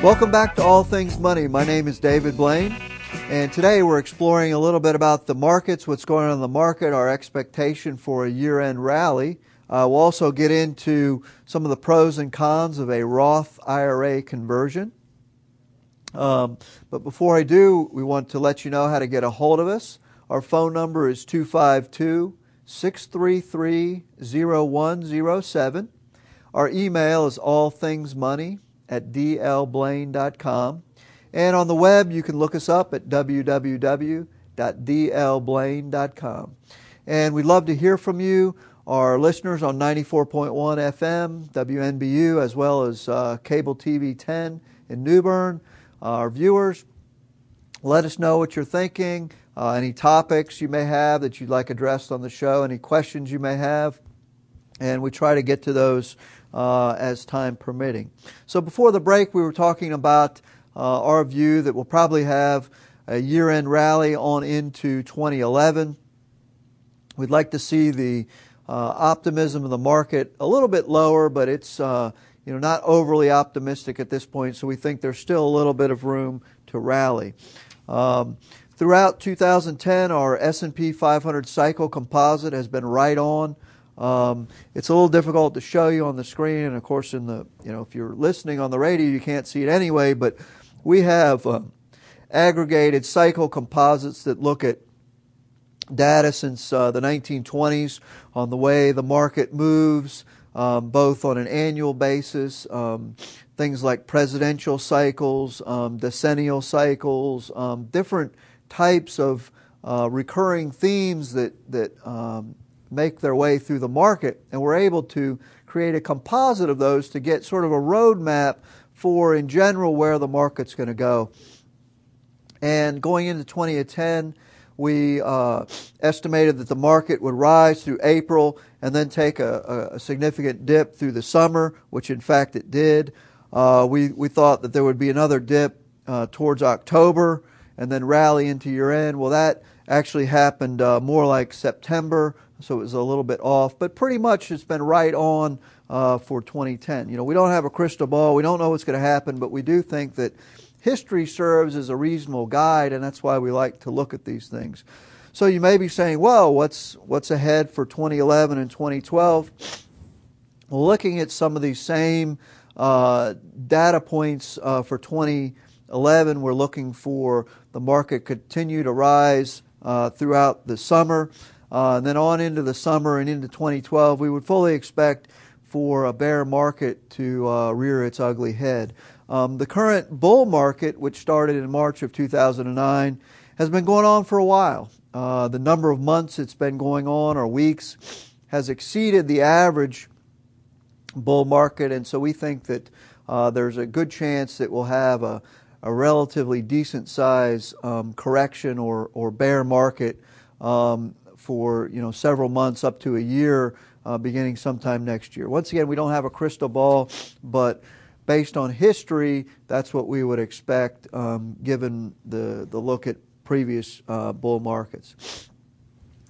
Welcome back to All Things Money. My name is David Blain, and today we're exploring a little bit about the markets, what's going on in the market, our expectation for a year-end rally. We'll also get into some of the pros and cons of a Roth IRA conversion. But before I do, we want to let you know how to get a hold of us. Our phone number is 252-633-0107. Our email is allthingsmoney@dlblain.com. And on the web, you can look us up at www.dlblain.com. And we'd love to hear from you, our listeners on 94.1 FM, WNBU, as well as Cable TV 10 in New Bern. Our viewers, let us know what you're thinking, any topics you may have that you'd like addressed on the show, any questions you may have, and we try to get to those as time permitting. So before the break, we were talking about our view that we'll probably have a year-end rally on into 2011. We'd like to see the optimism of the market a little bit lower, but it's not overly optimistic at this point, so we think there's still a little bit of room to rally. Throughout 2010, our S&P 500 cycle composite has been right on. It's a little difficult to show you on the screen, and of course, if you're listening on the radio, you can't see it anyway. But we have aggregated cycle composites that look at data since the 1920s on the way the market moves, both on an annual basis, things like presidential cycles, decennial cycles, different types of recurring themes that make their way through the market, and we're able to create a composite of those to get sort of a roadmap for, in general, where the market's going to go. And going into 2010, we estimated that the market would rise through April and then take a significant dip through the summer, which in fact it did. We thought that there would be another dip towards October and then rally into year-end. Well, that actually happened more like September, so it was a little bit off, but pretty much it's been right on for 2010. We don't have a crystal ball. We don't know what's going to happen, but we do think that history serves as a reasonable guide, and that's why we like to look at these things. So you may be saying, well, what's ahead for 2011 and 2012? Well, looking at some of these same data points for 2011, we're looking for the market continue to rise throughout the summer. And then on into the summer and into 2012, we would fully expect for a bear market to rear its ugly head. The current bull market, which started in March of 2009, has been going on for a while. The number of months it's been going on, or weeks, has exceeded the average bull market, and so we think that there's a good chance that we'll have a relatively decent size correction or bear market for several months up to a year, beginning sometime next year. Once again, we don't have a crystal ball, but based on history, that's what we would expect given the look at previous bull markets.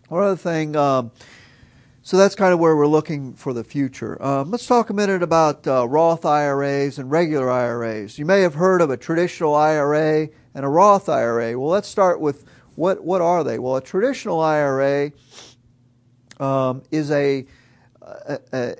One other thing, so that's kind of where we're looking for the future. Let's talk a minute about Roth IRAs and regular IRAs. You may have heard of a traditional IRA and a Roth IRA. Well, let's start with what are they? Well, a traditional IRA is a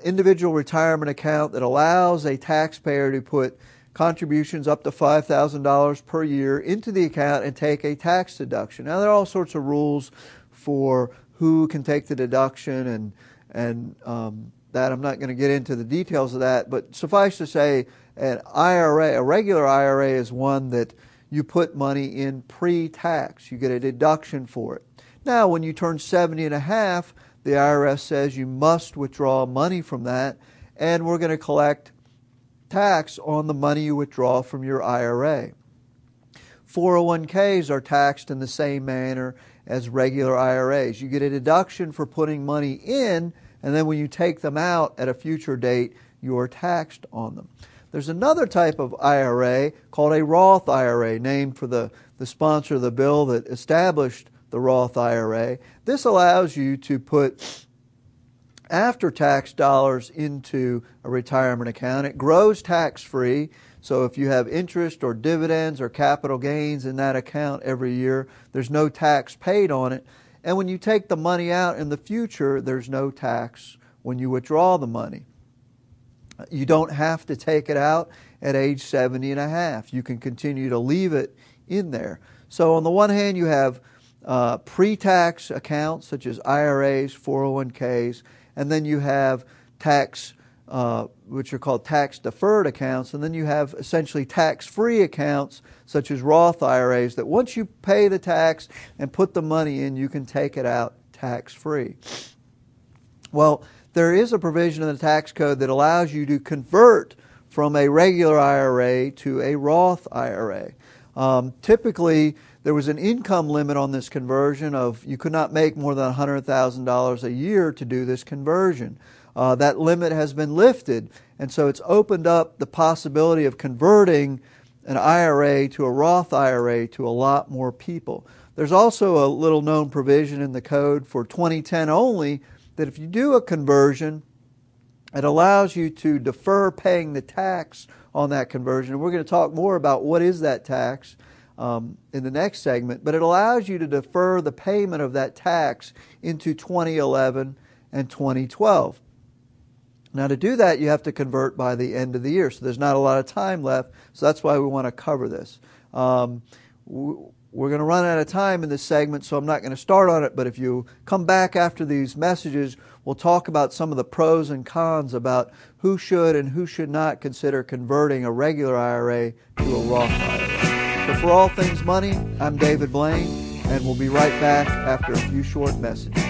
individual retirement account that allows a taxpayer to put contributions up to $5,000 per year into the account and take a tax deduction. Now, there are all sorts of rules for who can take the deduction and that. I'm not going to get into the details of that, but suffice to say, an IRA, a regular IRA, is one that you put money in pre-tax. You get a deduction for it. Now, when you turn 70 and a half, the IRS says you must withdraw money from that, and we're going to collect tax on the money you withdraw from your IRA. 401ks are taxed in the same manner as regular IRAs. You get a deduction for putting money in, and then when you take them out at a future date, you're taxed on them. There's another type of IRA called a Roth IRA, named for the sponsor of the bill that established the Roth IRA. This allows you to put after-tax dollars into a retirement account. It grows tax-free. So if you have interest or dividends or capital gains in that account every year, there's no tax paid on it. And when you take the money out in the future, there's no tax when you withdraw the money. You don't have to take it out at age 70 and a half. You can continue to leave it in there. So on the one hand, you have pre-tax accounts such as IRAs, 401ks, and then you have tax, which are called tax-deferred accounts, and then you have essentially tax-free accounts such as Roth IRAs that once you pay the tax and put the money in, you can take it out tax-free. Well, there is a provision in the tax code that allows you to convert from a regular IRA to a Roth IRA. Typically, there was an income limit on this conversion of you could not make more than $100,000 a year to do this conversion. That limit has been lifted, and so it's opened up the possibility of converting an IRA to a Roth IRA to a lot more people. There's also a little known provision in the code for 2010 only that if you do a conversion, it allows you to defer paying the tax on that conversion. And we're going to talk more about what is that tax in the next segment, but it allows you to defer the payment of that tax into 2011 and 2012. Now to do that, you have to convert by the end of the year, so there's not a lot of time left, so that's why we want to cover this. We're going to run out of time in this segment, so I'm not going to start on it, but if you come back after these messages, we'll talk about some of the pros and cons about who should and who should not consider converting a regular IRA to a Roth IRA. So for All Things Money, I'm David Blain, and we'll be right back after a few short messages.